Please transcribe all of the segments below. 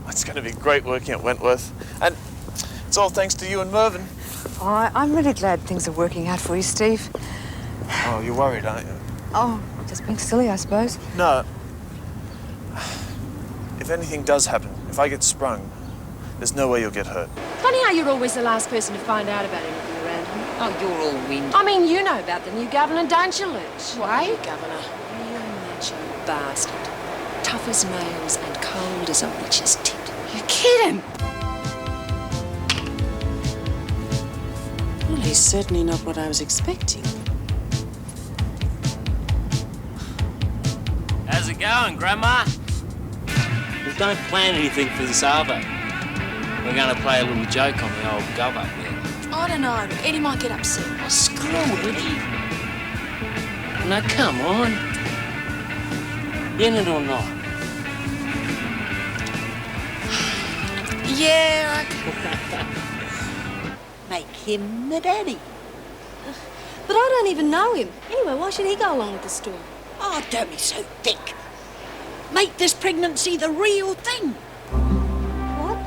It's going to be great working at Wentworth. And it's all thanks to you and Mervyn. Oh, I'm really glad things are working out for you, Steve. Oh, you're worried, aren't you? Oh, just being silly, I suppose. No. If anything does happen, if I get sprung, there's no way you'll get hurt. Funny how you're always the last person to find out about anything around here. Oh, you're all wind. I mean, you know about the new governor, don't you, Lurch? Why? Governor. You macho bastard. Tough as nails and cold as a witch's tit. You're kidding. Well, he's certainly not what I was expecting. How's it going, Grandma? We don't plan anything for this arvo. We're going to play a little joke on the old gov up there. I don't know. Eddie might get upset. Oh, screw Eddie. Now, come on. In it or not? Yeah, make him the daddy. But I don't even know him. Anyway, why should he go along with the story? Oh, don't be so thick. Make this pregnancy the real thing. What?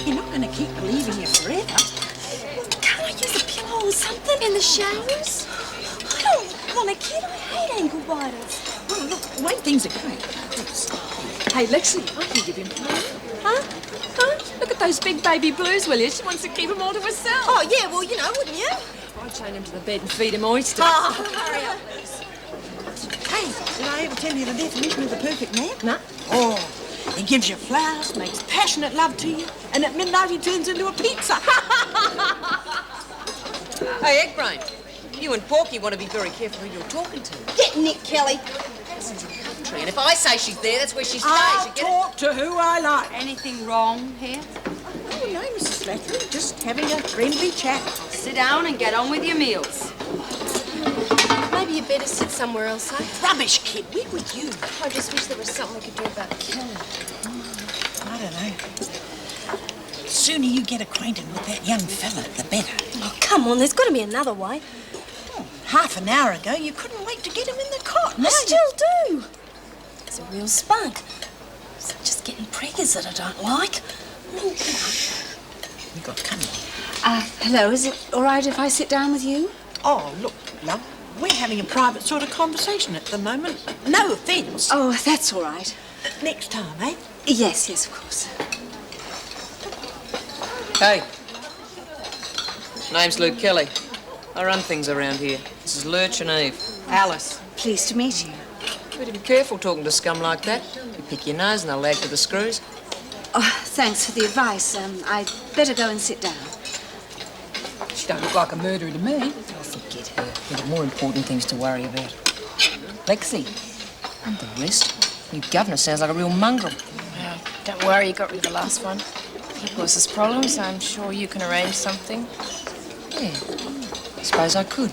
You're not going to keep believing you forever. Can't I use a pillow or something in the showers? I don't want a kid. I hate ankle biters. Well, look, the way things are going. Hey, Lexi, I can give him one. Huh? Huh? Look at those big baby blues, will you? She wants to keep them all to herself. Oh, yeah, well, you know, wouldn't you? I'd chain him to the bed and feed him oysters. Oh, hurry up, Liz. Hey, did I ever tell you the definition of the perfect man? No? Oh, he gives you flowers, makes passionate love to you, and at midnight he turns into a pizza. Hey, Eggbrain, you and Porky want to be very careful who you're talking to. Get Nick Kelly. And if I say she's there, that's where she stays. I'll You get talk to who I like. Anything wrong here? Oh, no, Mrs. Slattery, just having a friendly chat. Sit down and get on with your meals. Maybe you better sit somewhere else, eh? Rubbish, kid, we're with you. I just wish there was something we could do about Kelly. I don't know. The sooner you get acquainted with that young fella, the better. Oh, come on, there's got to be another way. Half an hour ago, you couldn't wait to get him in the cot. Now I still do. It's a real spunk. It's just getting preggers that I don't like. You got company. Hello, is it all right if I sit down with you? Oh, look, love, we're having a private sort of conversation at the moment. No offence. Oh, that's all right. Next time, eh? Yes, of course. Hey. Name's Luke Kelly. I run things around here. This is Lurch and Eve. Alice. Pleased to meet you. Better be careful talking to scum like that. You pick your nose and they'll lag to the screws. Oh, thanks for the advice. I'd better go and sit down. She don't look like a murderer to me. Oh, forget her. We've got more important things to worry about. Lexi. And the rest. Your governor sounds like a real mongrel. Well, don't worry, you got rid of the last one. If he causes problems, I'm sure you can arrange something. Yeah. I suppose I could.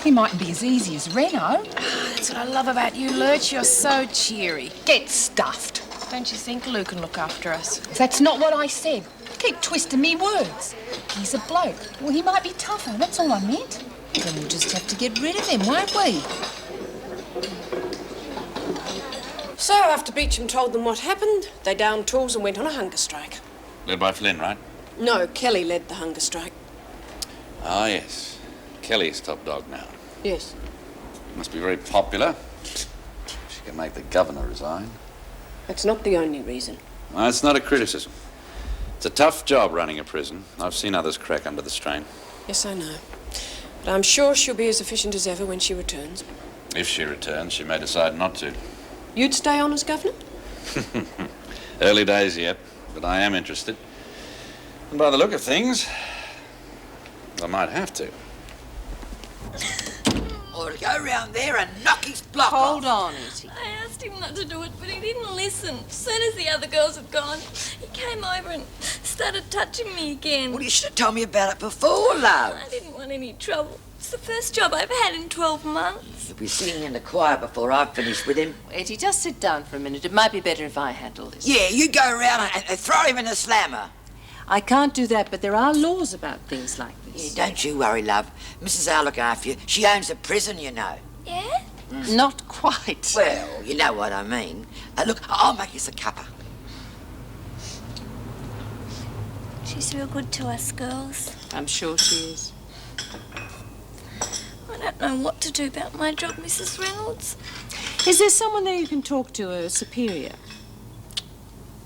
He mightn't be as easy as Reno. That's what I love about you, Lurch. You're so cheery. Get stuffed. Don't you think Lou can look after us? That's not what I said. Keep twisting me words. He's a bloke. Well, he might be tougher. That's all I meant. Then we'll just have to get rid of him, won't we? So, after Beecham told them what happened, they downed tools and went on a hunger strike. Led by Flynn, right? No, Kelly led the hunger strike. Ah, yes. Kelly's top dog now. Yes. Must be very popular. She can make the governor resign. That's not the only reason. No, it's not a criticism. It's a tough job running a prison. I've seen others crack under the strain. Yes, I know. But I'm sure she'll be as efficient as ever when she returns. If she returns, she may decide not to. You'd stay on as governor? Early days yet, but I am interested. And by the look of things, I might have to. Or go round there and knock his block Hold off. on, Ettie. I asked him not to do it, but he didn't listen. As soon as the other girls had gone, he came over and started touching me again. Well, you should have told me about it before, love. I didn't want any trouble, It's the first job I've had in 12 months. You'll be singing in the choir before I've finished with him. Eddie, just sit down for a minute. It might be better if I handle this. Yeah, you go around and throw him in the slammer. I can't do that, but there are laws about things like this. Yeah, don't you worry, love. Mrs. I'll look after you. She owns a prison, you know. Yeah? Not quite. Well, you know what I mean. Look, I'll make us a cuppa. She's real good to us girls. I'm sure she is. I don't know what to do about my job, Mrs. Reynolds. Is there someone there you can talk to, a superior?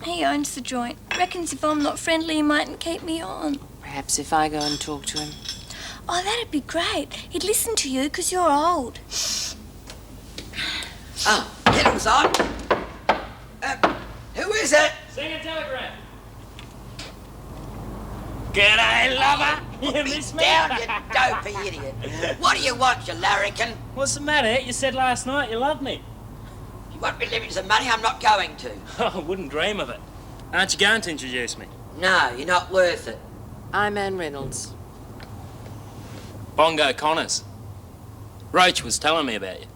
He owns the joint. Reckons if I'm not friendly, he mightn't keep me on. Perhaps if I go and talk to him. Oh, that'd be great. He'd listen to you because you're old. Oh, get him, son. Who is it? Sing a telegram. G'day, lover. You miss me? Down, you dopey idiot. What do you want, you larrikin? What's the matter? You said last night you loved me. You want me to leave you some money? I'm not going to. Oh, I wouldn't dream of it. Aren't you going to introduce me? No, you're not worth it. I'm Anne Reynolds. Bongo Connors. Roach was telling me about you.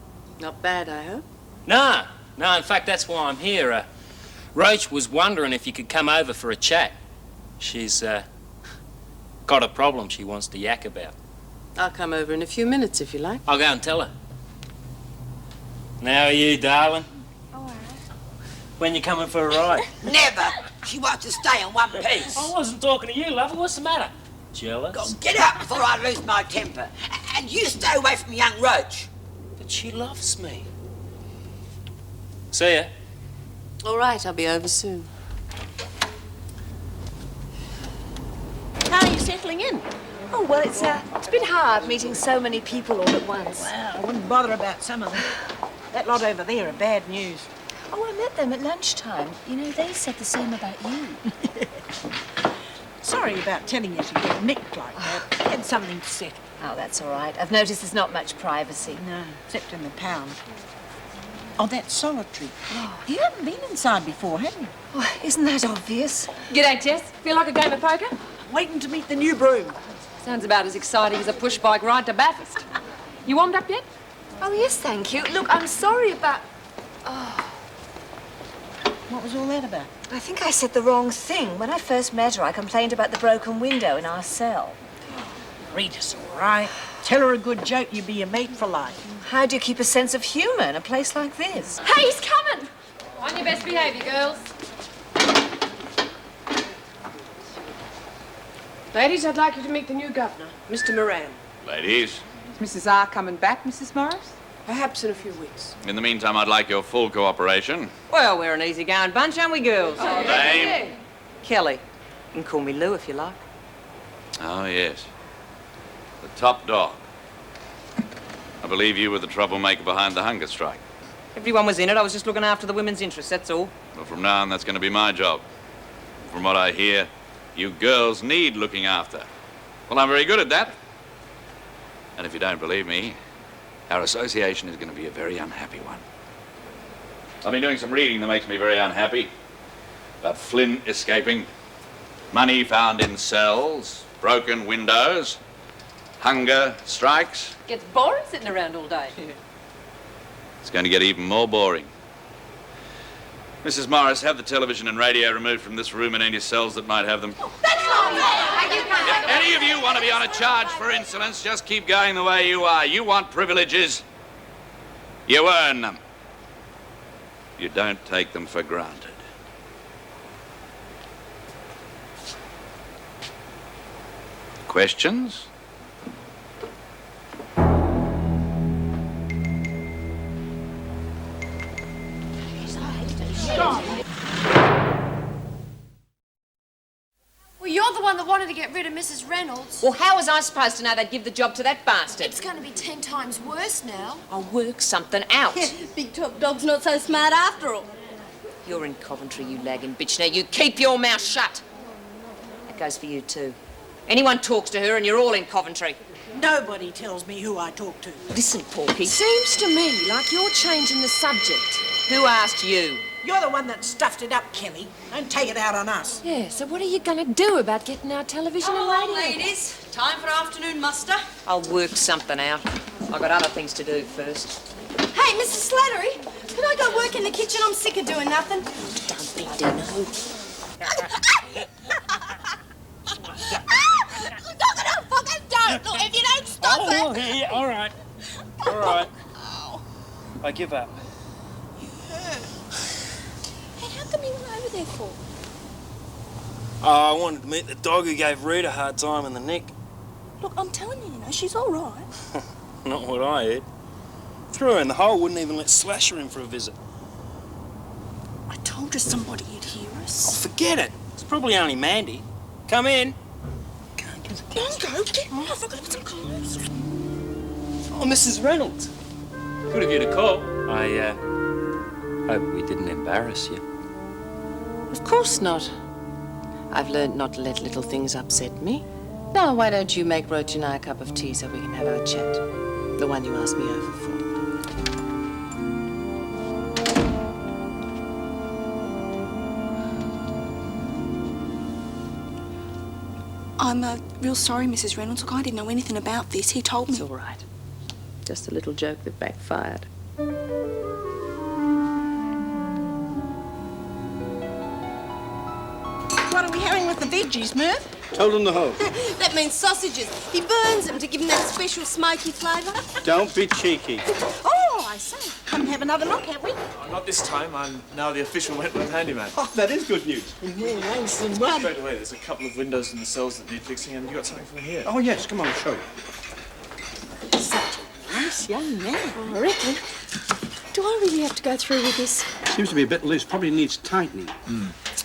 Not bad, I hope. No, in fact, that's why I'm here. Roach was wondering if you could come over for a chat. She's, got a problem she wants to yak about. I'll come over in a few minutes if you like. I'll go and tell her. Now are you, darling? All right. When you coming for a ride? Never. She wants to stay in one piece. I wasn't talking to you, lover. What's the matter? Jealous? Go, get out before I lose my temper. And you stay away from young Roach. But she loves me. See ya. All right, I'll be over soon. How are you settling in? Oh, well, it's been hard meeting so many people all at once. Well, I wouldn't bother about some of them. That lot over there are bad news. Oh, I met them at lunchtime. You know, they said the same about you. Sorry about telling you to get nicked like that. Had something to settle. Oh, that's all right. I've noticed there's not much privacy. No, except in the pound. Oh, that's solitary. You haven't been inside before, have you? Oh, isn't that obvious? G'day, Jess. Feel like a game of poker? Waiting to meet the new broom. Sounds about as exciting as a push bike ride to Bathurst. You warmed up yet? Oh, yes, thank you. Look, I'm sorry about... What was all that about? I think I said the wrong thing. When I first met her, I complained about the broken window in our cell. Rita's all right. Tell her a good joke, you'd be a mate for life. How do you keep a sense of humour in a place like this? Hey, he's coming! On your best behaviour, girls. Ladies, I'd like you to meet the new governor, Mr. Moran. Ladies, Is Mrs. R coming back, Mrs. Morris? Perhaps in a few weeks. in the meantime, I'd like your full cooperation. Well, we're an easy-going bunch, aren't we, girls? Dame. Kelly. You can call me Lou if you like. Oh, yes. The top dog. I believe you were the troublemaker behind the hunger strike. Everyone was in it. I was just looking after the women's interests, that's all. Well, from now on, that's going to be my job. From what I hear, you girls need looking after. Well, I'm very good at that. And if you don't believe me, our association is going to be a very unhappy one. I've been doing some reading that makes me very unhappy. About Flynn escaping, money found in cells, broken windows, hunger strikes. Gets boring sitting around all day. It's going to get even more boring. Mrs. Morris, have the television and radio removed from this room and any cells that might have them. If any of you want to be on a charge for insolence, just keep going the way you are. You want privileges, you earn them. You don't take them for granted. Questions? Well, you're the one that wanted to get rid of Mrs. Reynolds. Well, how was I supposed to know they'd give the job to that bastard? It's going to be 10 times worse now. I'll work something out. Big top dog's not so smart after all. You're in Coventry, you lagging bitch. Now you keep your mouth shut. That goes for you too. Anyone talks to her and you're all in Coventry. Nobody tells me who I talk to. Listen, Porky. Seems to me like you're changing the subject. Who asked you? You're the one that stuffed it up, Kelly. Don't take it out on us. Yeah, so what are you going to do about getting our television and radio? Ladies, time for afternoon muster. I'll work something out. I've got other things to do first. Hey, Mrs. Slattery, can I go work in the kitchen? I'm sick of doing nothing. Don't be Dino. Don't! If you don't stop it! Yeah, all right. All right. I give up. Hey, how come you went over there for? I wanted to meet the dog who gave Rita a hard time in the neck. Look, I'm telling you, she's all right. Not what I heard. Threw her in the hole, wouldn't even let Slasher in for a visit. I told you somebody would hear us. Oh, forget it. It's probably only Mandy. Come in. Mongo, get off. I've got some clothes. Oh, Mrs. Reynolds. Good of you to call. I hope we didn't embarrass you. Of course not. I've learned not to let little things upset me. Now, why don't you make Roach and I a cup of tea so we can have our chat? The one you asked me over for. I'm real sorry, Mrs. Reynolds. Look, I didn't know anything about this. He told me. It's all right. Just a little joke that backfired. What are we having with the veggies, Merv? Told him the whole. That means sausages. He burns them to give them that special smoky flavour. Don't be cheeky. Oh, I say. Come and have another look, have we? Not this time. I'm now the official Wentworth handyman. Oh, that is good news. Straight away, there's a couple of windows in the cells that need fixing, and you got something from here. Oh, yes, come on, I'll show you. Such a nice young man. I reckon. Do I really have to go through with this? Seems to be a bit loose, probably needs tightening.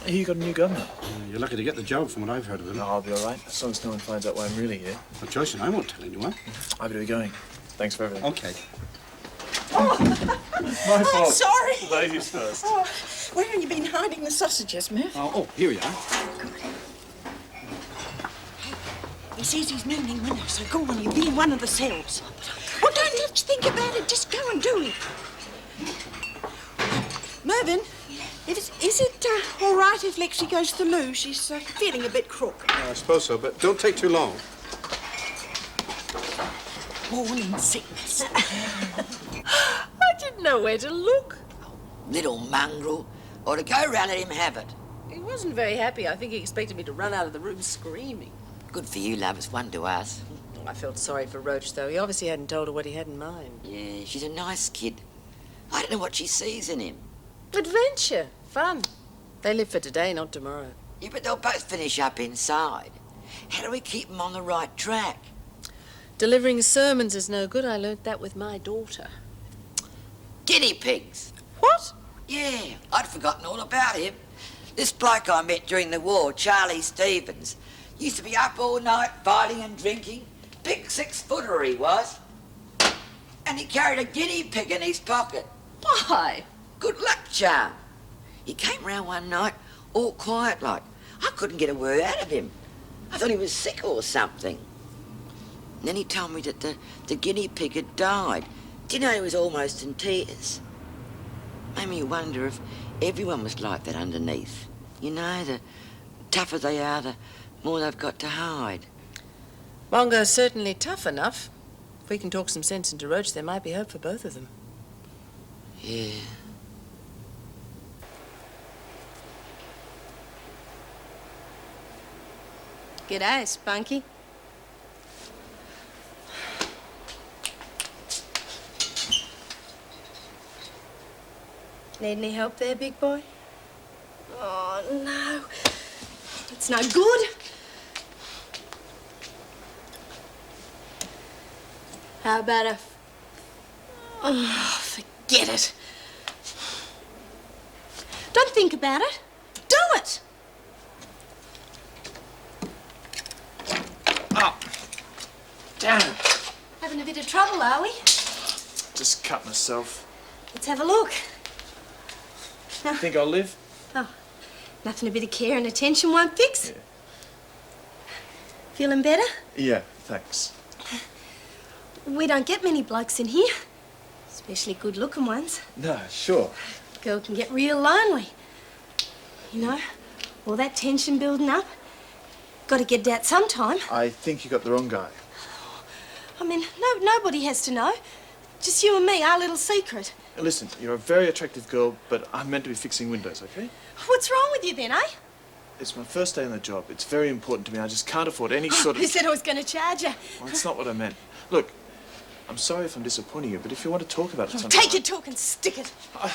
You got a new governor. You're lucky to get the job from what I've heard of him. No, I'll be all right, as long as no one finds out why I'm really here. Well, Joyce and I won't tell anyone. I better be going. Thanks for everything. Okay. My fault. I'm sorry. Ladies first. Oh, where have you been hiding the sausages, Merv? Oh, here we are. He says he's mooning window, so go on, you'll be in one of the cells. Oh, don't let's think about it. Just go and do it. Mervyn, is it all right if Lexi goes to the loo? She's feeling a bit crook. I suppose so, but don't take too long. Morning sickness. I didn't know where to look. Little mongrel. Ought to go round and let him have it. He wasn't very happy. I think he expected me to run out of the room screaming. Good for you, love. It's one to us. I felt sorry for Roach, though. He obviously hadn't told her what he had in mind. Yeah, she's a nice kid. I don't know what she sees in him. Adventure. Fun. They live for today, not tomorrow. Yeah, but they'll both finish up inside. How do we keep them on the right track? Delivering sermons is no good. I learnt that with my daughter. Guinea pigs. What? Yeah, I'd forgotten all about him. This bloke I met during the war, Charlie Stevens, used to be up all night fighting and drinking. Big 6-footer he was. And he carried a guinea pig in his pocket. Why? Good luck charm. He came round one night, all quiet like. I couldn't get a word out of him. I thought he was sick or something. And then he told me that the guinea pig had died. Do you know he was almost in tears? Made me wonder if everyone was like that underneath. You know, the tougher they are, the more they've got to hide. Mongo's certainly tough enough. If we can talk some sense into Roach, there might be hope for both of them. Yeah. G'day, Spunky. Need any help there, big boy? Oh, no. It's no good. How about a... Oh, forget it. Don't think about it. Do it. Oh, damn. Having a bit of trouble, are we? Just cut myself. Let's have a look. Think I'll live? Oh, nothing a bit of care and attention won't fix. Yeah. Feeling better? Yeah, thanks. We don't get many blokes in here, especially good-looking ones. No, sure. Girl can get real lonely. You know, all that tension building up. Got to get it out sometime. I think you got the wrong guy. I mean, nobody has to know. Just you and me, our little secret. Listen, you're a very attractive girl, but I'm meant to be fixing windows, okay? What's wrong with you then, eh? It's my first day on the job. It's very important to me. I just can't afford any sort of... You said I was going to charge you. Well, that's not what I meant. Look, I'm sorry if I'm disappointing you, but if you want to talk about it sometime... Take your talk and stick it.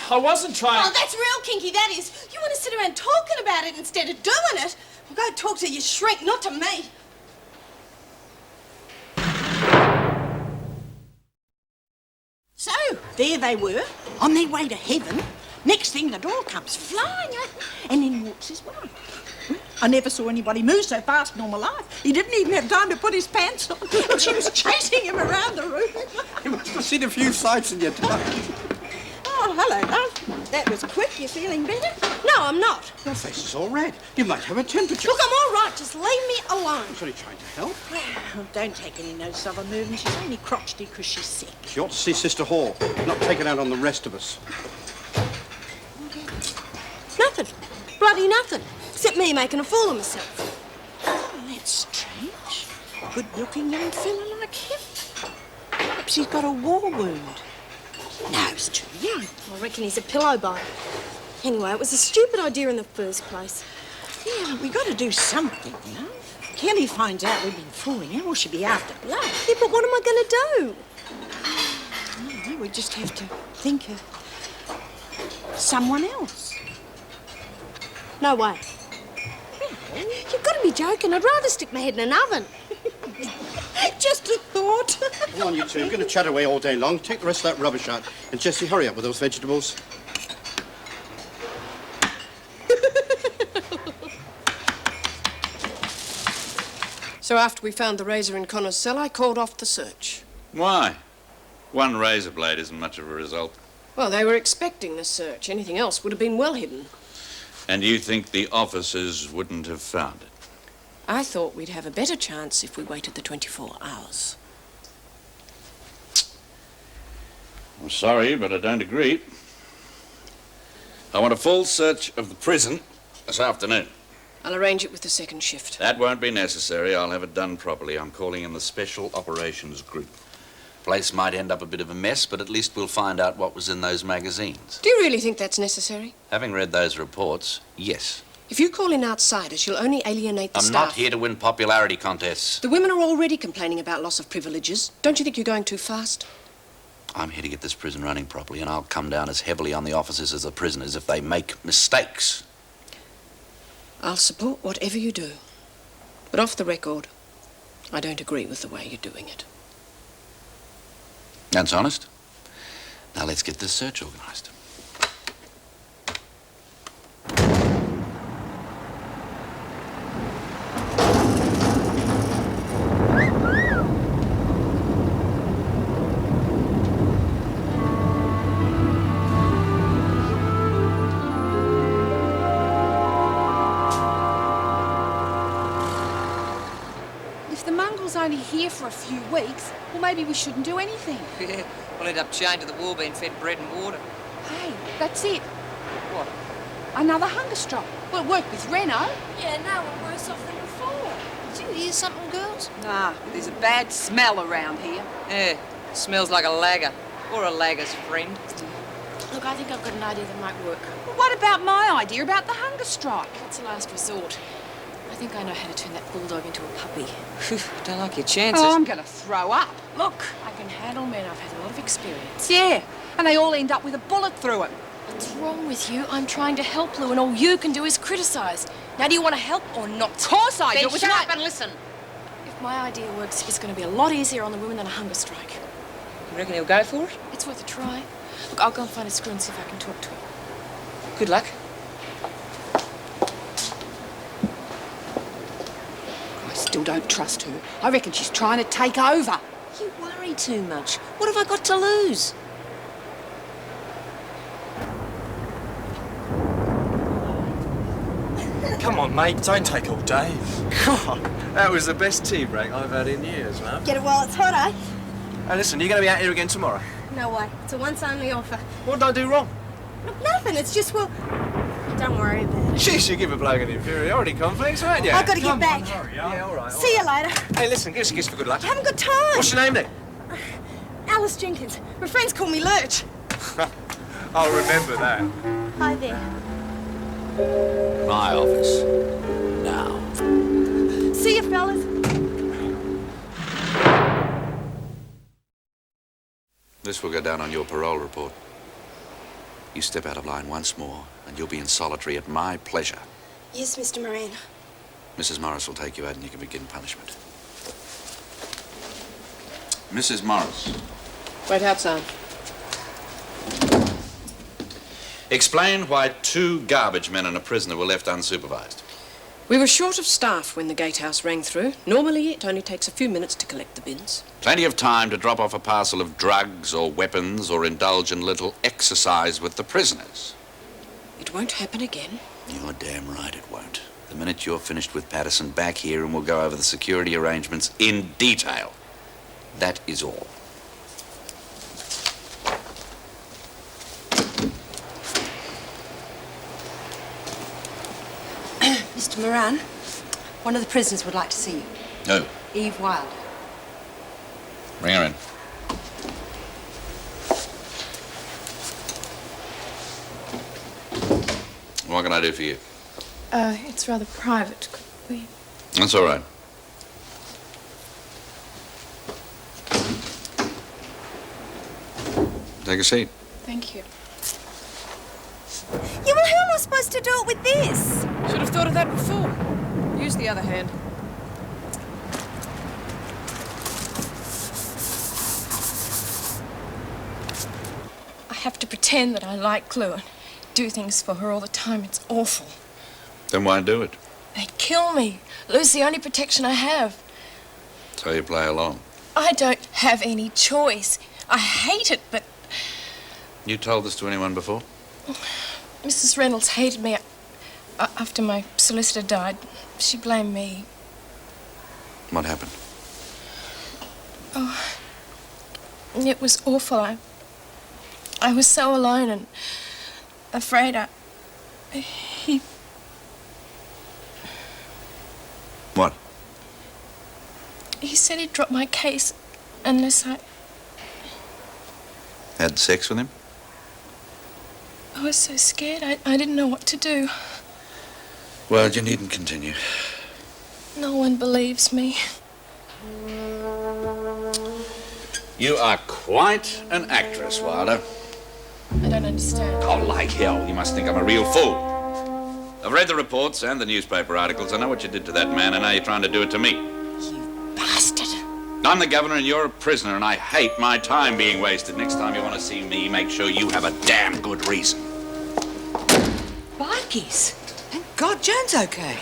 I wasn't trying... Oh, that's real kinky, that is. You want to sit around talking about it instead of doing it? Well, go talk to your shrink, not to me. So, there they were, on their way to heaven. Next thing, the door comes flying open, and in walks his wife. I never saw anybody move so fast in all my life. He didn't even have time to put his pants on, and she was chasing him around the room. You must have seen a few sights in your time. Oh, hello, love. That was quick. You feeling better? No, I'm not. Your face is all red. You might have a temperature. Look, I'm all right. Just leave me alone. I'm only trying to help. Well, don't take any notice of her moving. She's only crotchety because she's sick. She ought to see Sister Hall, not take it out on the rest of us. Nothing. Bloody nothing. Except me making a fool of myself. Oh, that's strange. Good-looking young fella like him. Perhaps he's got a war wound. No, he's too young. I reckon he's a pillow bite. Anyway, it was a stupid idea in the first place. Yeah, but we got to do something, you know. Kelly finds out we've been fooling her, or she'll be after blood. Yeah, but what am I going to do? I don't know, we just have to think of someone else. No way. You've got to be joking. I'd rather stick my head in an oven. Just a thought. Come on, you two. You're going to chat away all day long. Take the rest of that rubbish out. And Jessie, hurry up with those vegetables. So after we found the razor in Connor's cell, I called off the search. Why? One razor blade isn't much of a result. Well, they were expecting the search. Anything else would have been well hidden. And you think the officers wouldn't have found it? I thought we'd have a better chance if we waited the 24 hours. I'm sorry, but I don't agree. I want a full search of the prison this afternoon. I'll arrange it with the second shift. That won't be necessary. I'll have it done properly. I'm calling in the Special Operations Group. Place might end up a bit of a mess, but at least we'll find out what was in those magazines. Do you really think that's necessary? Having read those reports, yes. If you call in outsiders, you'll only alienate the I'm staff. not here to win popularity contests. The women are already complaining about loss of privileges. Don't you think you're going too fast? I'm here to get this prison running properly, and I'll come down as heavily on the officers as the prisoners if they make mistakes. I'll support whatever you do. But off the record, I don't agree with the way you're doing it. That's honest. Now let's get this search organized. If the mongrel's only here for a few weeks, well, maybe we shouldn't do anything. Yeah, we'll end up chained to the wall being fed bread and water. Hey, that's it. What? Another hunger strike. Well, it worked with Reno. Yeah, now we're worse off than before. Did you hear something, girls? Nah, there's a bad smell around here. Yeah, it smells like a lagger. Or a lagger's friend. Look, I think I've got an idea that might work. Well, what about my idea about the hunger strike? It's a last resort. I think I know how to turn that bulldog into a puppy. Don't like your chances. Oh, I'm going to throw up. Look. I can handle men. I've had a lot of experience. Yeah, and they all end up with a bullet through them. What's wrong with you? I'm trying to help Lou, and all you can do is criticise. Now, do you want to help or not? Of course I do. Then It was shut right. up and listen. If my idea works, it's going to be a lot easier on the women than a hunger strike. You reckon he'll go for it? It's worth a try. Look, I'll go and find a screw and see if I can talk to him. Good luck. I still don't trust her. I reckon she's trying to take over. You worry too much. What have I got to lose? Come on, mate, don't take all day. God, that was the best tea break I've had in years, man. Get it while it's hot, eh? Hey, listen, you're going to be out here again tomorrow. No way. It's a once-only offer. What did I do wrong? Look, nothing. It's just, well, don't worry about it. Jeez, you give a bloke an inferiority complex, won't you? I've got to get Come back. on, hurry up. Yeah, all right. See you later. Hey, listen, give us a kiss for good luck. Haven't got time. What's your name then? Alice Jenkins. My friends call me Lurch. I'll remember that. Hi there. My office. Now. See you, fellas. This will go down on your parole report. You step out of line once more, and you'll be in solitary at my pleasure. Yes, Mr. Moran. Mrs. Morris will take you out and you can begin punishment. Mrs. Morris. Wait outside. Explain why 2 garbage men and a prisoner were left unsupervised. We were short of staff when the gatehouse rang through. Normally, it only takes a few minutes to collect the bins. Plenty of time to drop off a parcel of drugs or weapons or indulge in a little exercise with the prisoners. It won't happen again. You're damn right it won't. The minute you're finished with Patterson, back here and we'll go over the security arrangements in detail. That is all. Mr. Moran, one of the prisoners would like to see you. No. Eve Wilder. Bring her in. What can I do for you? It's rather private. Could we? That's all right. Take a seat. Thank you. Yeah, well, how am I supposed to do it with this? Should have thought of that before. Use the other hand. I have to pretend that I like Clue and do things for her all the time. It's awful. Then why do it? They'd kill me. Lose the only protection I have. So you play along. I don't have any choice. I hate it, but You told this to anyone before? Mrs. Reynolds hated me after my solicitor died. She blamed me. What happened? Oh, it was awful. I was so alone and afraid. He... What? He said he'd drop my case unless I Had sex with him? I was so scared. I didn't know what to do. Well, you needn't continue. No one believes me. You are quite an actress, Wilder. I don't understand. Oh, like hell. You must think I'm a real fool. I've read the reports and the newspaper articles. I know what you did to that man, and now you're trying to do it to me. Bastard. I'm the governor and you're a prisoner, and I hate my time being wasted. Next time you want to see me, make sure you have a damn good reason. Bikies. Thank God Joan's okay.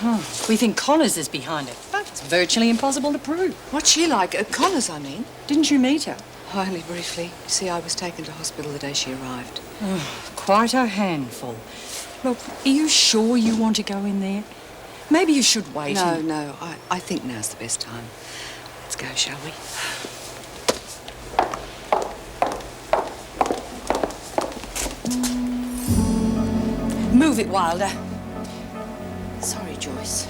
We think Connors is behind it, but it's virtually impossible to prove. What's she like? Connors, I mean. Didn't you meet her? Only briefly. You see, I was taken to hospital the day she arrived. Quite a handful. Look, are you sure you want to go in there? Maybe you should wait. No, I think now's the best time. Let's go, shall we? Move it, Wilder. Sorry, Joyce.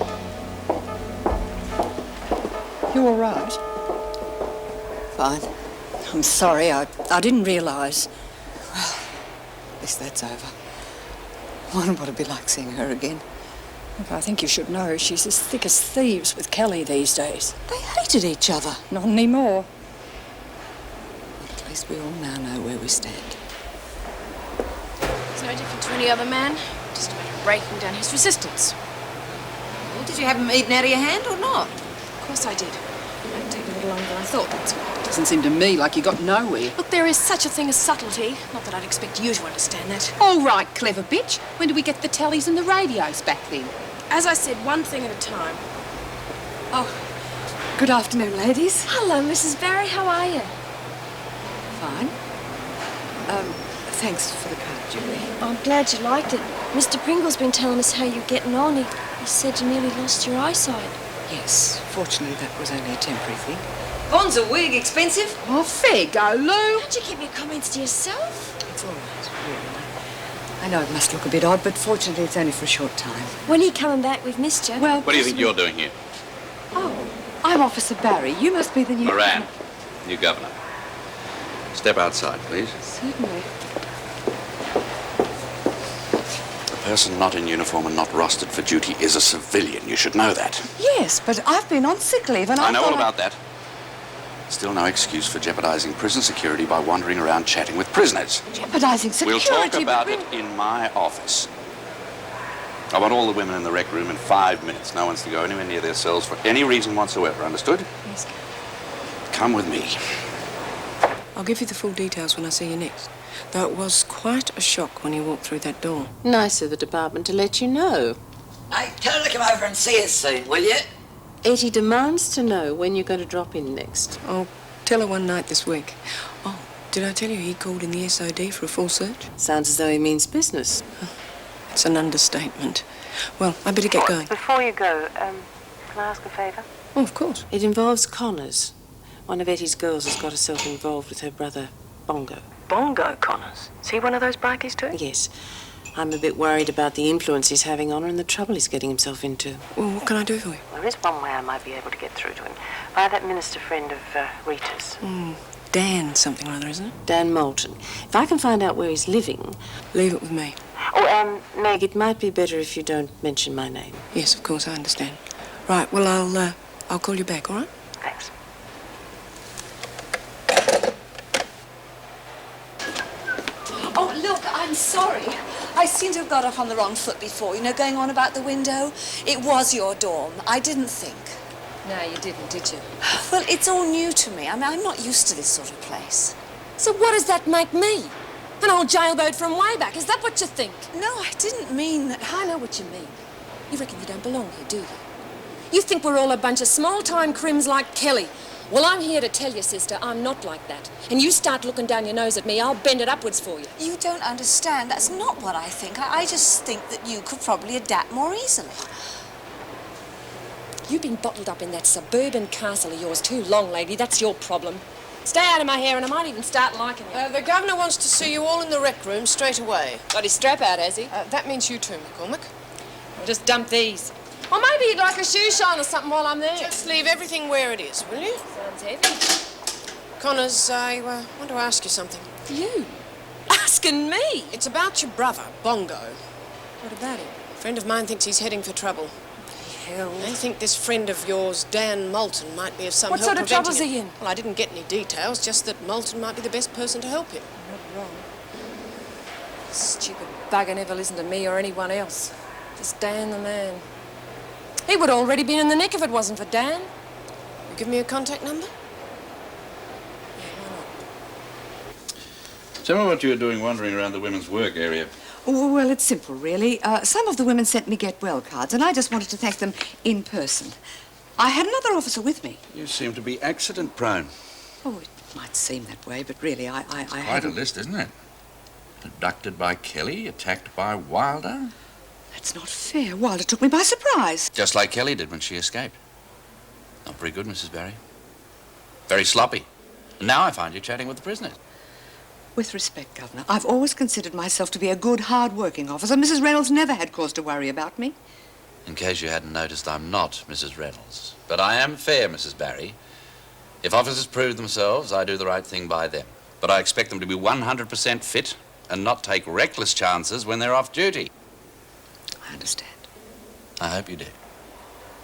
You all right? Fine. I'm sorry, I didn't realise. Well, at least that's over. I wonder what it'd be like seeing her again. Look, I think you should know she's as thick as thieves with Kelly these days. They hated each other. Not anymore. At least we all now know where we stand. It's no different to any other man. Just a matter of breaking down his resistance. Well, did you have him eaten out of your hand or not? Of course I did. It might take a little longer than I thought, that's all. Doesn't seem to me like you got nowhere. Look, there is such a thing as subtlety. Not that I'd expect you to understand that. All right, clever bitch. When do we get the tellies and the radios back then? As I said, one thing at a time. Oh, good afternoon, ladies. Hello, Mrs. Barry. How are you? Fine. Thanks for the card, Julie. I'm glad you liked it. Mr. Pringle's been telling us how you're getting on. He said you nearly lost your eyesight. Yes, fortunately that was only a temporary thing. Bond's a wig expensive. Oh, fair go, Lou. Don't you keep your comments to yourself? It's all right, really. I know it must look a bit odd, but fortunately it's only for a short time. When are you coming back? We've missed you. Well, What do you think you're doing here? Oh, I'm Officer Barry. You must be the new... Moran, new governor. Step outside, please. Certainly. A person not in uniform and not rostered for duty is a civilian. You should know that. Yes, but I've been on sick leave and I know all about that. Still no excuse for jeopardizing prison security by wandering around chatting with prisoners. Jeopardizing security. We'll talk about it in my office. I want all the women in the rec room in 5 minutes. No one's to go anywhere near their cells for any reason whatsoever. Understood? Yes. Come with me. I'll give you the full details when I see you next. Though it was quite a shock when you walked through that door. Nice of the department to let you know. Hey, tell her to come over and see us soon, will you? Etty demands to know when you're going to drop in next. I'll tell her one night this week. Oh, did I tell you he called in the SOD for a full search? Sounds as though he means business. It's an understatement. Well, I better get going. Before you go, can I ask a favour? Oh, of course. It involves Connors. One of Etty's girls has got herself involved with her brother, Bongo. Bongo Connors? Is he one of those bikies too? Yes. I'm a bit worried about the influence he's having on her and the trouble he's getting himself into. Well, what can I do for you? There is one way I might be able to get through to him. Via that minister friend of Rita's. Dan something or other, isn't it? Dan Moulton. If I can find out where he's living... Leave it with me. Oh, Meg, it might be better if you don't mention my name. Yes, of course, I understand. Right, well, I'll call you back, all right? Thanks. Oh, look, I'm sorry. I seem to have got off on the wrong foot before, you know, going on about the window. It was your dorm. I didn't think. No, you didn't, did you? Well, it's all new to me. I mean, I'm not used to this sort of place. So what does that make me? An old jailbird from way back, is that what you think? No, I didn't mean that. I know what you mean. You reckon you don't belong here, do you? You think we're all a bunch of small-time crims like Kelly. Well, I'm here to tell you, sister, I'm not like that. And you start looking down your nose at me, I'll bend it upwards for you. You don't understand. That's not what I think. I just think that you could probably adapt more easily. You've been bottled up in that suburban castle of yours too long, lady. That's your problem. Stay out of my hair and I might even start liking you. The governor wants to see you all in the rec room straight away. Got his strap out, has he? That means you too, McCormick. I'll just dump these. Or maybe you'd like a shoe shine or something while I'm there. Just leave everything where it is, will you? Sounds heavy. Connors, I want to ask you something. You? Asking me? It's about your brother, Bongo. What about him? A friend of mine thinks he's heading for trouble. Hell. I think this friend of yours, Dan Moulton, might be of some What help sort of preventing trouble's it. he in? Well, I didn't get any details, just that Moulton might be the best person to help him. Not wrong. Stupid bugger never listened to me or anyone else. Just Dan the man. He would already been in the nick if it wasn't for Dan. You give me a contact number? Tell me what you were doing wandering around the women's work area. Oh, well, it's simple, really. Some of the women sent me get well cards, and I just wanted to thank them in person. I had another officer with me. You seem to be accident prone. Oh, it might seem that way, but really, I Quite a hadn't... list, isn't it? Abducted by Kelly, attacked by Wilder. That's not fair. Wilder took me by surprise. Just like Kelly did when she escaped. Not very good, Mrs. Barry. Very sloppy. And now I find you chatting with the prisoners. With respect, Governor, I've always considered myself to be a good, hard-working officer. Mrs. Reynolds never had cause to worry about me. In case you hadn't noticed, I'm not Mrs. Reynolds. But I am fair, Mrs. Barry. If officers prove themselves, I do the right thing by them. But I expect them to be 100% fit and not take reckless chances when they're off duty. I understand. I hope you do.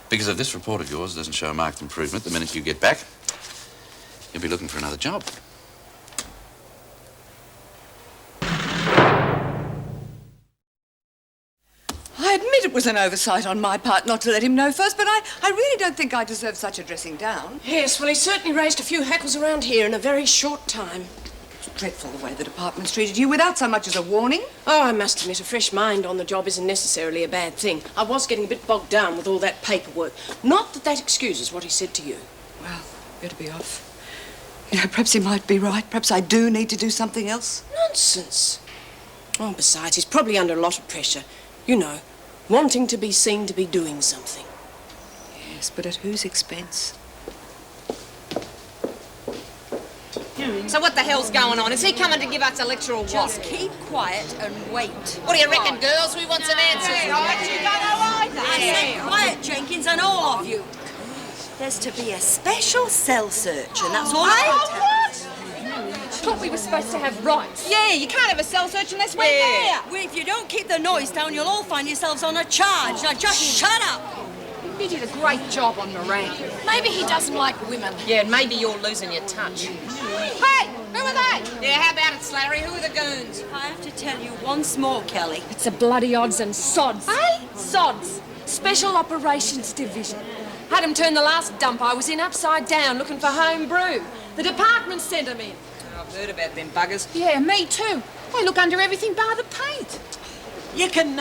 Because if this report of yours doesn't show a marked improvement the minute you get back, you'll be looking for another job. I admit it was an oversight on my part not to let him know first, but I really don't think I deserve such a dressing down. Yes, well, he certainly raised a few hackles around here in a very short time. It's dreadful the way the department's treated you without so much as a warning. Oh, I must admit, a fresh mind on the job isn't necessarily a bad thing. I was getting a bit bogged down with all that paperwork. Not that that excuses what he said to you. Well, better be off. You know, perhaps he might be right. Perhaps I do need to do something else. Nonsense. Oh, besides, he's probably under a lot of pressure. You know, wanting to be seen to be doing something. Yes, but at whose expense? Here he So what the hell's going on? Is he coming to give us a lecture or what? Just keep quiet and wait. What do you reckon, girls? We want some answers. I said quiet, Jenkins, and all of you. There's to be a special cell search, and that's all I Thought we were supposed to have rights. Yeah, you can't have a cell search unless we're there. Well, if you don't keep the noise down, you'll all find yourselves on a charge. Now just shut up. You did a great job on Moran. Maybe he doesn't like women. Yeah, and maybe you're losing your touch. Hey, who are they? Yeah, how about it, Slattery? Who are the goons? I have to tell you once more, Kelly. It's a bloody odds and sods. Hey? Sods. Special Operations Division. Had him turn the last dump I was in upside down looking for home brew. The department sent him in. I've heard about them buggers. Yeah, me too. They look under everything bar the paint. You can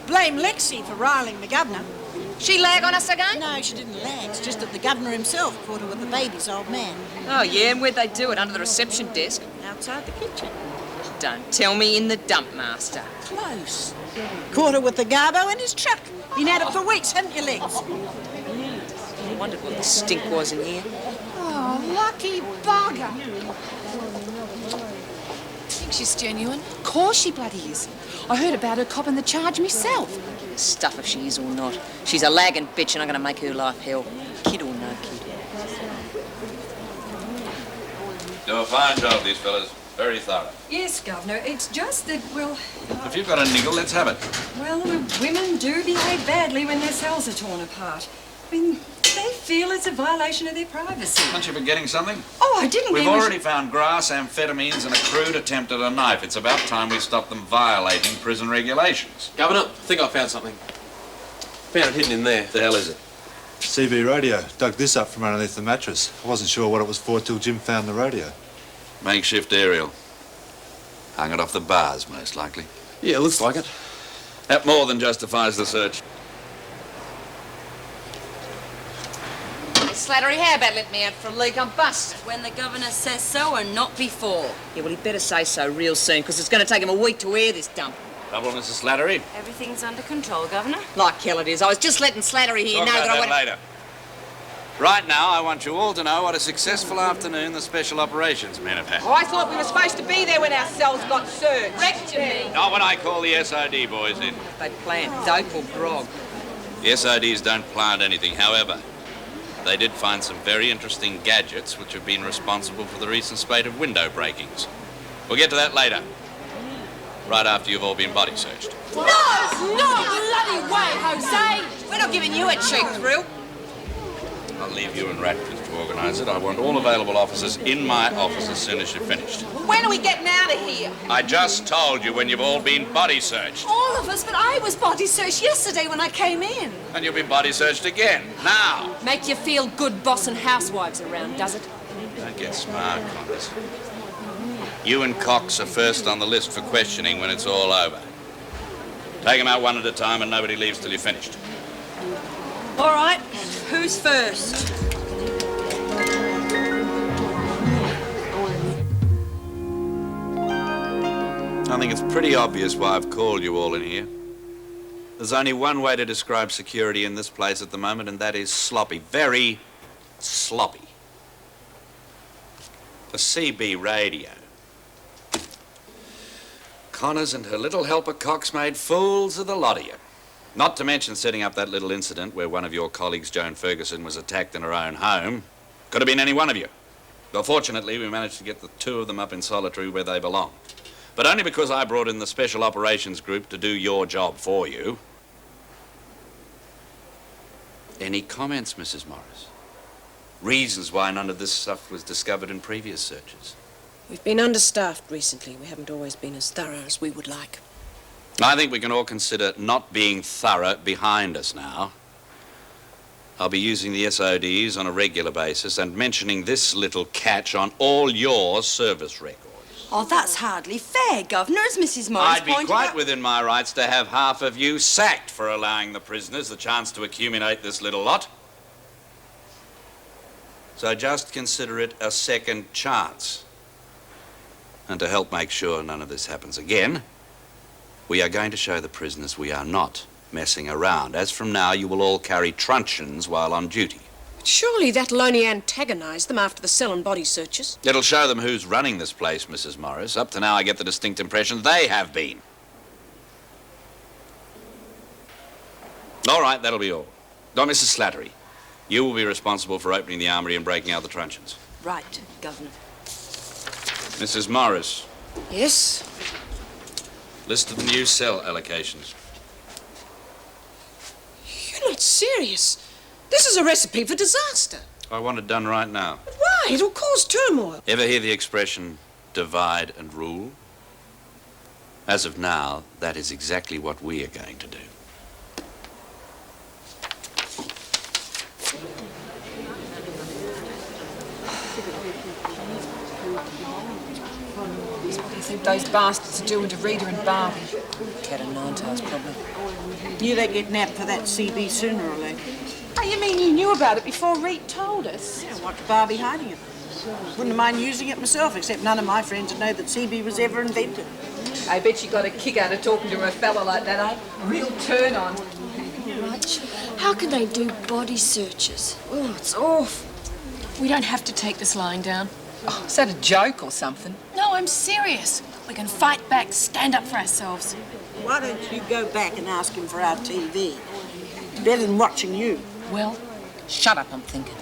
blame Lexi for riling the governor. She lag on us again? No, she didn't lag. It's just that the governor himself caught her with the baby's old man. Oh, yeah? And where'd they do it? Under the reception desk? Outside the kitchen. Don't tell me in the dump, Master. Close. Caught her with the garbo in his truck. Been at it for weeks, haven't you, Lex? I wondered what the stink was in here. Oh, lucky bugger. Think she's genuine? Of course she bloody is. I heard about her copping the charge myself. Stuff if she is or not. She's a lagging bitch and I'm going to make her life hell. Kid or no kid. Do a fine job, these fellas. Very thorough. Yes, Governor. It's just that, well... If you've got a niggle, let's have it. Well, women do behave badly when their cells are torn apart. I mean, they feel it's a violation of their privacy. Aren't you forgetting something? Oh, I didn't We've mean... already found grass, amphetamines, and a crude attempt at a knife. It's about time we stop them violating prison regulations. Governor, I think I found something. Found it hidden in there. The hell is it? CB radio. Dug this up from underneath the mattress. I wasn't sure what it was for till Jim found the radio. Makeshift aerial. Hung it off the bars, most likely. Yeah, looks like it. That more than justifies the search. Slattery, how about letting me out for a leak? I'm busted. When the governor says so and not before. Yeah, well, he'd better say so real soon, because it's going to take him a week to air this dump. Trouble, Mrs. Slattery? Everything's under control, Governor. Like hell it is. I was just letting Slattery here Talk know about that I that later. Right now, I want you all to know what a successful afternoon the Special Operations men have had. Oh, I thought we were supposed to be there when our cells got searched. Wrecked me. Not when I call the SOD boys in. They plant dope or grog. The SODs don't plant anything. However, they did find some very interesting gadgets which have been responsible for the recent spate of window breakings. We'll get to that later. Right after you've all been body searched. No! No bloody way, Jose! We're not giving you a check thrill. I'll leave you and Ratcliffe to organise it. I want all available officers in my office as soon as you're finished. When are we getting out of here? I just told you when you've all been body searched. All of us, but I was body searched yesterday when I came in. And you'll be body searched again. Now! Make you feel good bossing housewives around, does it? Don't get smart, Connors. You and Cox are first on the list for questioning when it's all over. Take them out one at a time and nobody leaves till you're finished. All right, who's first? I think it's pretty obvious why I've called you all in here. There's only one way to describe security in this place at the moment, and that is sloppy. Very sloppy. The CB radio. Connors and her little helper Cox made fools of the lot of you. Not to mention setting up that little incident where one of your colleagues, Joan Ferguson, was attacked in her own home. Could have been any one of you. Well, fortunately, we managed to get the two of them up in solitary where they belong. But only because I brought in the Special Operations Group to do your job for you. Any comments, Mrs. Morris? Reasons why none of this stuff was discovered in previous searches? We've been understaffed recently. We haven't always been as thorough as we would like. I think we can all consider not being thorough behind us now. I'll be using the SODs on a regular basis and mentioning this little catch on all your service records. Oh, that's hardly fair, Governor, as Mrs. Morris I'd be pointed quite out. within my rights to have half of you sacked for allowing the prisoners the chance to accumulate this little lot. So just consider it a second chance. And to help make sure none of this happens again, we are going to show the prisoners we are not messing around. As from now, you will all carry truncheons while on duty. Surely that'll only antagonise them after the cell and body searches. It'll show them who's running this place, Mrs. Morris. Up to now, I get the distinct impression they have been. All right, that'll be all. Now, Mrs. Slattery, you will be responsible for opening the armoury and breaking out the truncheons. Right, Governor. Mrs. Morris, Yes? list of the new cell allocations. You're not serious. This is a recipe for disaster. I want it done right now. Why? It'll cause turmoil. Ever hear the expression, divide and rule? As of now, that is exactly what we are going to do. What do you think those bastards are doing to Rita and Barbie? Cat and nine tails, probably. Knew they'd get nabbed for that CB sooner or later. Oh, you mean you knew about it before Reet told us? Yeah, what's Barbie hiding it? Wouldn't mind using it myself, except none of my friends would know that CB was ever invented. I bet you got a kick out of talking to a fella like that, eh? Real turn on. Raj, how can they do body searches? Oh, it's awful. We don't have to take this lying down. Oh, is that a joke or something? No, I'm serious. We can fight back, stand up for ourselves. Why don't you go back and ask him for our TV? Better than watching you. Well, shut up, I'm thinking.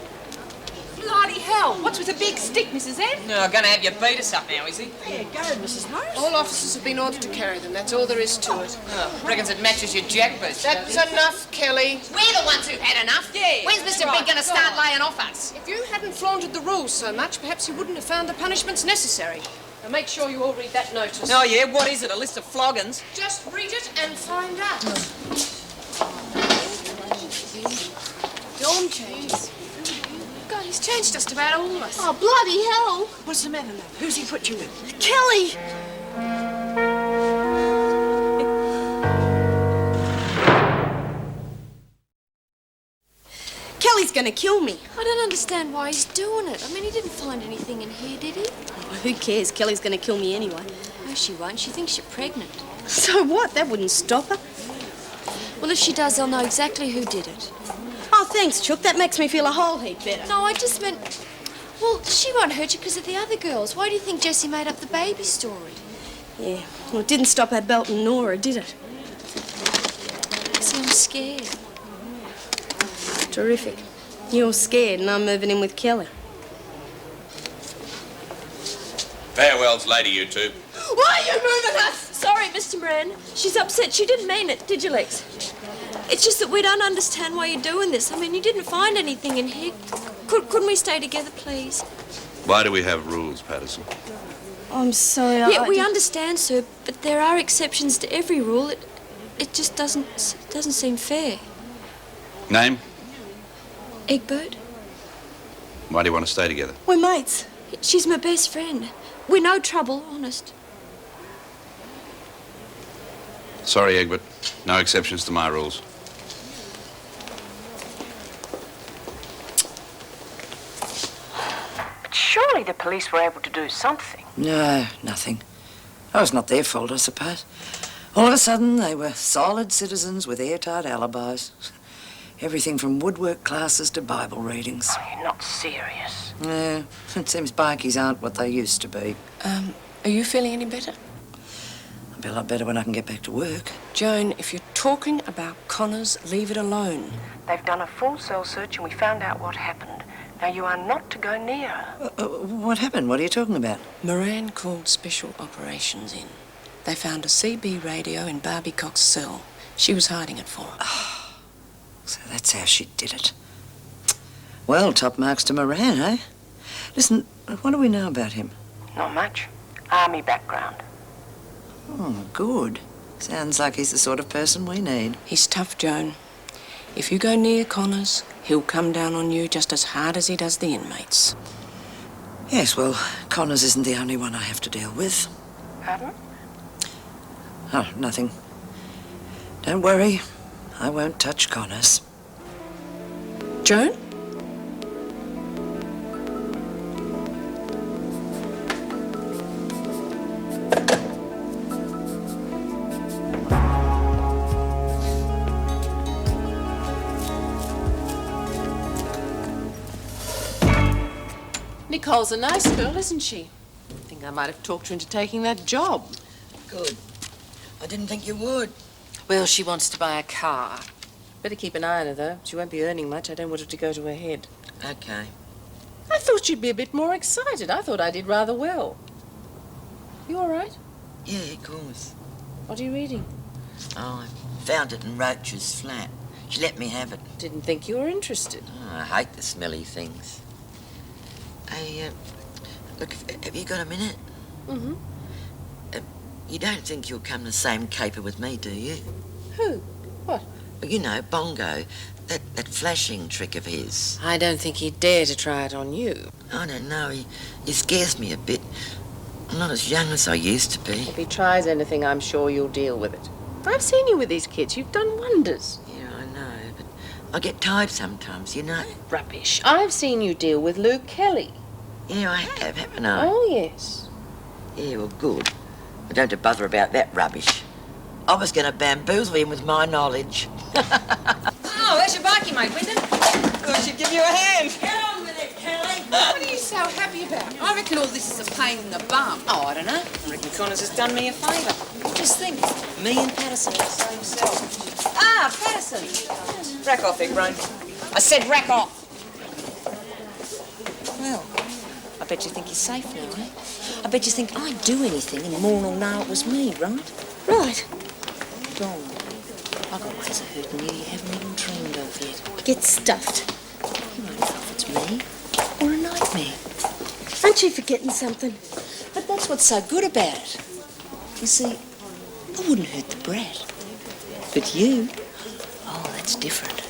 Bloody hell! What's with a big stick, Mrs. Ed? No, gonna have you beat us up now, is he? Yeah, go, Mrs. Morris. All officers have been ordered to carry them. That's all there is to it. Oh, reckons it matches your jackboots. That's enough, Kelly. We're the ones who've had enough. Yeah. When's Mr. Right, Big gonna start laying off us? If you hadn't flaunted the rules so much, perhaps you wouldn't have found the punishments necessary. Now make sure you all read that notice. Oh, yeah? What is it, a list of floggings? Just read it and find out. Dawn changes. God, he's changed just about all of us. Oh, bloody hell! What's the matter, love? Who's he put you with? Kelly! Kelly's gonna kill me. I don't understand why he's doing it. I mean, he didn't find anything in here, did he? Who cares? Kelly's gonna kill me anyway. No, she won't. She thinks you're pregnant. So what? That wouldn't stop her. Well, if she does, they'll know exactly who did it. Oh, thanks, Chook. That makes me feel a whole heap better. No, I just meant... Well, she won't hurt you because of the other girls. Why do you think Jessie made up the baby story? Yeah, well, it didn't stop her belting Nora, did it? See, I'm scared. Terrific. You're scared and I'm moving in with Kelly. Farewells, lady, you two. Why are you moving us? Sorry, Mr. Moran. She's upset. She didn't mean it, did you, Lex? It's just that we don't understand why you're doing this. I mean, you didn't find anything in here. Couldn't we stay together, please? Why do we have rules, Patterson? I'm sorry. Yeah, we understand, sir, but there are exceptions to every rule. It just doesn't seem fair. Name? Egbert? Why do you want to stay together? We're mates. She's my best friend. We're no trouble, honest. Sorry, Egbert. No exceptions to my rules. But surely the police were able to do something. No, nothing. Oh, it's not their fault, I suppose. All of a sudden, they were solid citizens with airtight alibis. Everything from woodwork classes to Bible readings. Oh, you're not serious. Yeah, it seems bikies aren't what they used to be. Are you feeling any better? I'll be a lot better when I can get back to work. Joan, if you're talking about Connors, leave it alone. They've done a full cell search and we found out what happened. Now, you are not to go near her. What happened? What are you talking about? Moran called special operations in. They found a CB radio in Barbie Cox's cell. She was hiding it for him. Oh, so that's how she did it. Well, top marks to Moran, eh? Listen, what do we know about him? Not much. Army background. Oh, good. Sounds like he's the sort of person we need. He's tough, Joan. If you go near Connors, he'll come down on you just as hard as he does the inmates. Yes, well, Connors isn't the only one I have to deal with. Pardon? Oh, nothing. Don't worry. I won't touch Connors. Joan? Nicole's a nice girl, isn't she? I think I might have talked her into taking that job. Good. I didn't think you would. Well, she wants to buy a car. Better keep an eye on her, though. She won't be earning much. I don't want it to go to her head. Okay. I thought she'd be a bit more excited. I thought I did rather well. You all right? Yeah, of course. What are you reading? Oh, I found it in Roach's flat. She let me have it. Didn't think you were interested. Oh, I hate the smelly things. Look, have you got a minute? Mm-hmm. You don't think you'll come the same caper with me, do you? Who? What? Well, you know, Bongo. That flashing trick of his. I don't think he'd dare to try it on you. I don't know. He scares me a bit. I'm not as young as I used to be. If he tries anything, I'm sure you'll deal with it. I've seen you with these kids. You've done wonders. Yeah, I know, but I get tired sometimes, you know. Rubbish. I've seen you deal with Luke Kelly. Yeah, I have, haven't I? Oh, yes. Yeah, well, good. I don't have to bother about that rubbish. I was going to bamboozle him with my knowledge. Oh, there's your bikie, mate, Wyndham. I should give you a hand. Get on with it, Kelly. What are you so happy about? I reckon all this is a pain in the bum. Oh, I don't know. I reckon Connors has done me a favour. Just think, me and Patterson are the same cell. Ah, Patterson. Rack off, Big Brain. I said rack off. Well, I bet you think you're safe now, eh? I bet you think I'd do anything and Morn will know it was me, right? Right. Dawn, I got ways of hurting you haven't even dreamed of yet. Get stuffed. You won't know if it's me or a nightmare. Aren't you forgetting something? But that's what's so good about it. You see, I wouldn't hurt the brat. But you, oh, that's different.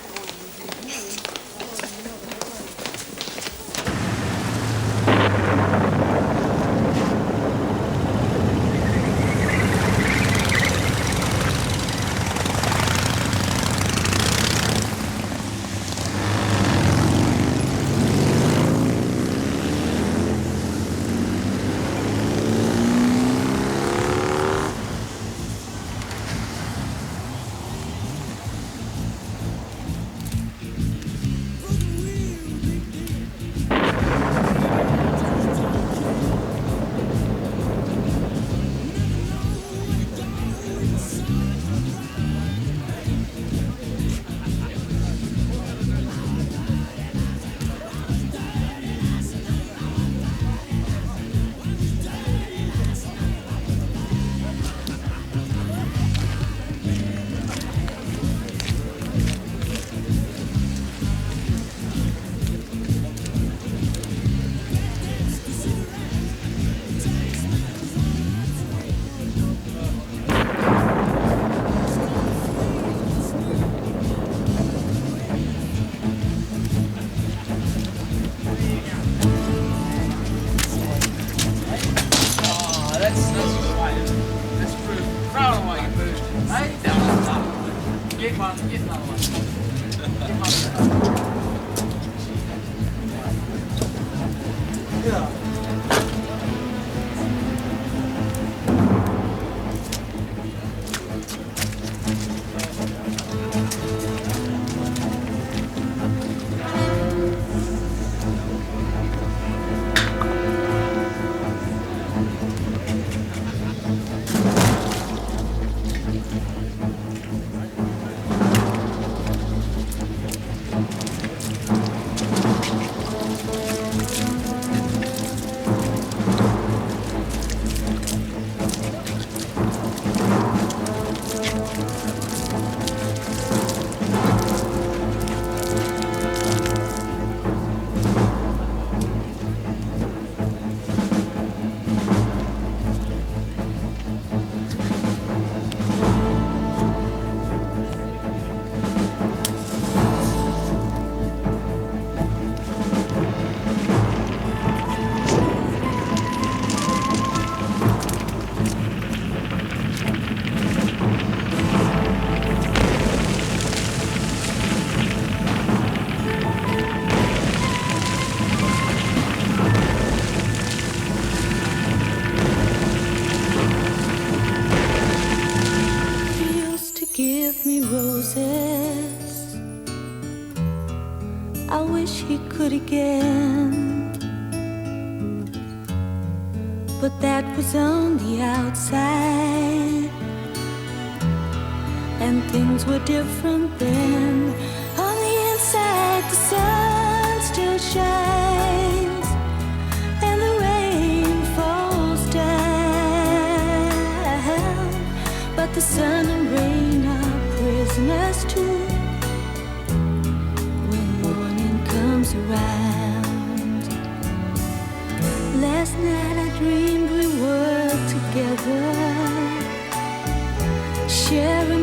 I wish he could again. but that was on the outside. And things were different then. On the inside, the sun still shines, and the rain falls down. But the sun and rain are prisoners too when morning comes around. Last night I dreamed we were together, sharing